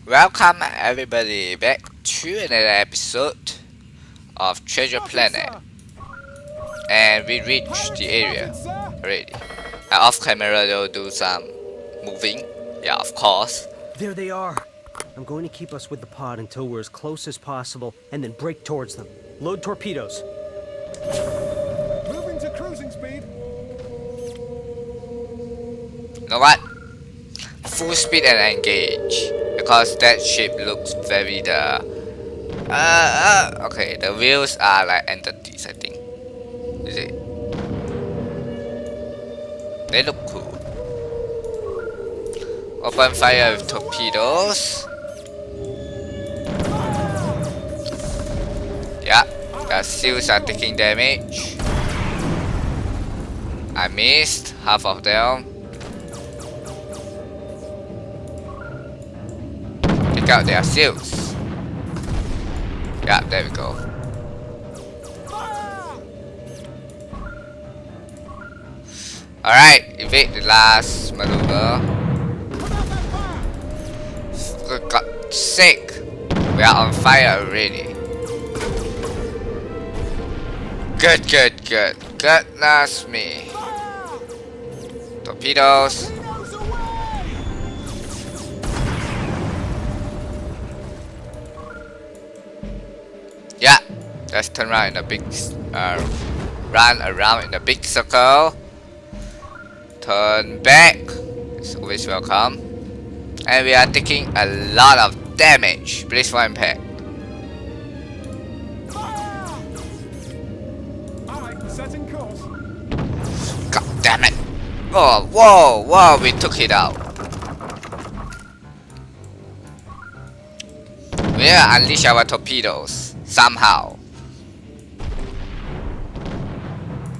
Welcome everybody back to another episode of Treasure Planet, and we reached the area already. Off camera they'll do some moving, yeah, of course. There they are. I'm going to keep us with the pod until we're as close as possible and then break towards them. Load torpedoes. Moving to cruising speed. You know what? Full speed and engage, because that ship looks very okay, the wheels are like entities, I think. Is it? They look cool. Open fire with torpedoes. Yeah, the seals are taking damage. I missed half of them. Take out their seals. Yeah, there we go. Alright, evade the last maneuver. For God's sake, we are on fire already. Good. Goodness me. Torpedoes. Yeah, let's turn around in a big, run around in a big circle. Turn back. It's always welcome. And we are taking a lot of damage. Brace for impact. Setting course. God damn it. Oh, whoa, we took it out. We'll unleash our torpedoes somehow.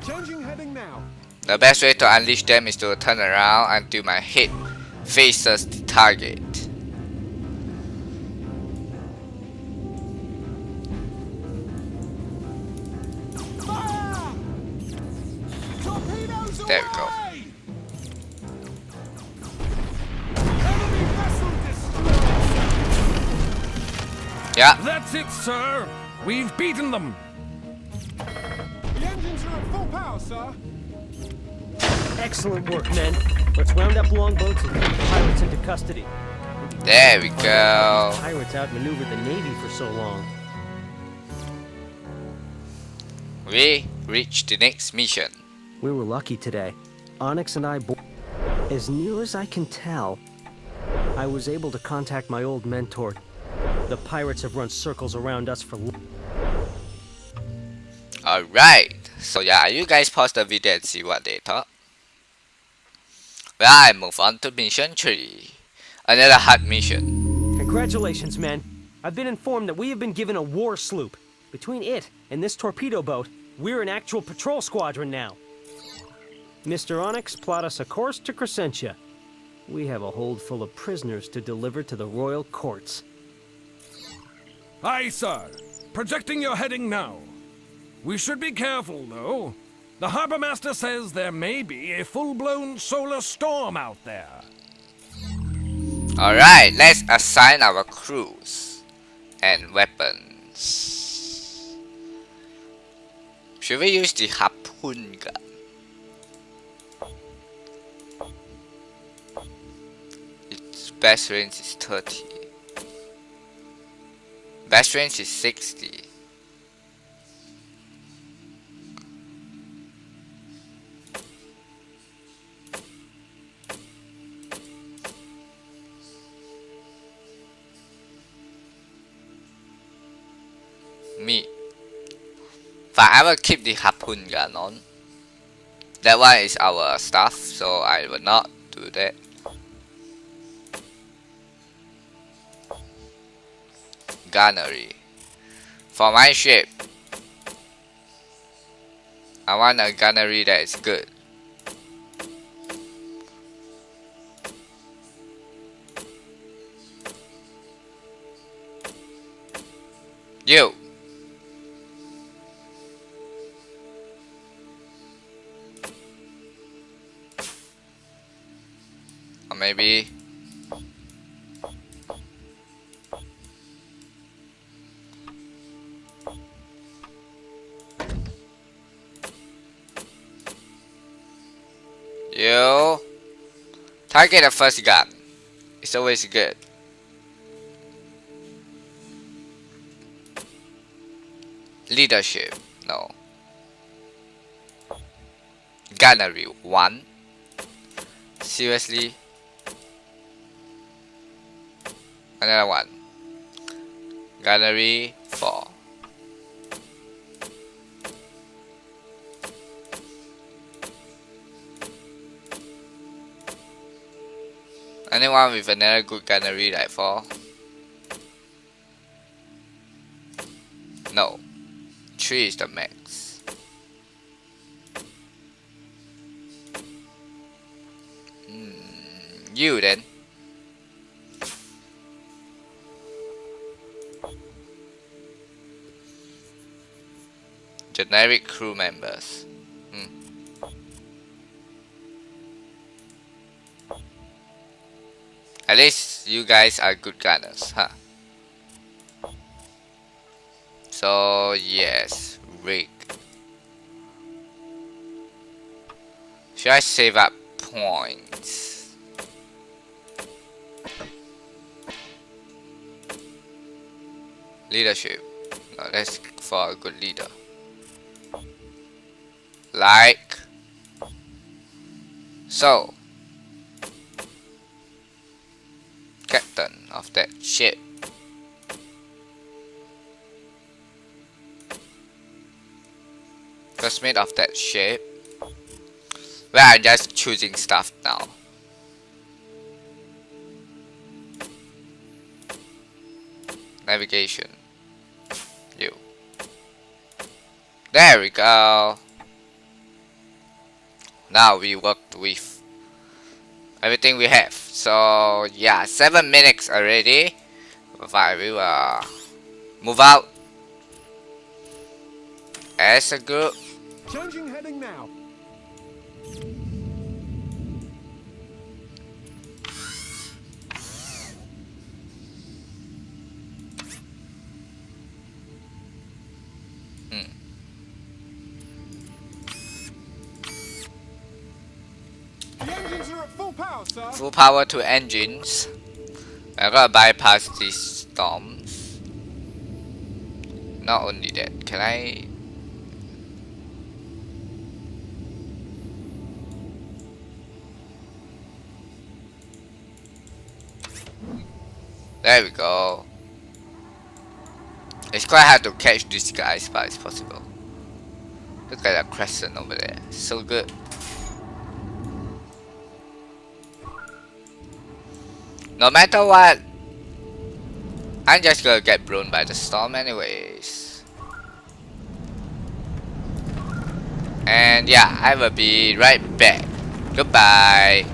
Changing heading now. The best way to unleash them is to turn around until my head faces the target. Torpedoes There we go. away! Enemy vessel destroyed. Yeah, That's it, sir. We've beaten them. The engines are at full power, sir. Excellent work, men. Let's round up longboats and take the pirates into custody. there we go. Pirates outmaneuvered the Navy for so long. We reached the next mission. We were lucky today. Onyx and I as near as I can tell, I was able to contact my old mentor. The pirates have run circles around us for Alright, so yeah, you guys pause the video and see what they thought. Well, I move on to mission 3. Another hard mission. Congratulations, men. I've been informed that we have been given a war sloop. Between it and this torpedo boat, we're an actual patrol squadron now. Mr. Onyx, plot us a course to Crescentia. We have a hold full of prisoners to deliver to the royal courts. Aye, sir. Projecting your heading now. We should be careful, though. The harbor master says there may be a full-blown solar storm out there. Alright, let's assign our crews and weapons. Should we use the harpoon gun? Its best range is 30. Best range is 60. Me. But I will keep the harpoon gun on. That one is our stuff, so I will not do that. Gunnery. For my ship, I want a gunnery that is good. You. Or maybe You target the first gun. It's always good. Leadership. No. Gunnery 1. Seriously? Another one. Gunnery 4. Anyone with another good gunnery like 4? No. 3 is the max. You then. Generic crew members. At least you guys are good gunners, huh? So yes, rig. Should I save up points? Leadership. No, let's for a good leader. Like so. Captain of that ship. First mate of that ship. We are just choosing stuff now. Navigation. You. There we go. Now we worked with everything we have. So yeah, 7 minutes already. But we will move out as a group. Changing heading now. The engines are at full power, sir. Full power to engines. I'm gonna bypass these storms. Not only that, can I? There we go. It's quite hard to catch these guys, but it's possible. Look at that crescent over there. So good. No matter what, I'm just gonna get blown by the storm anyways. And yeah, I will be right back. Goodbye.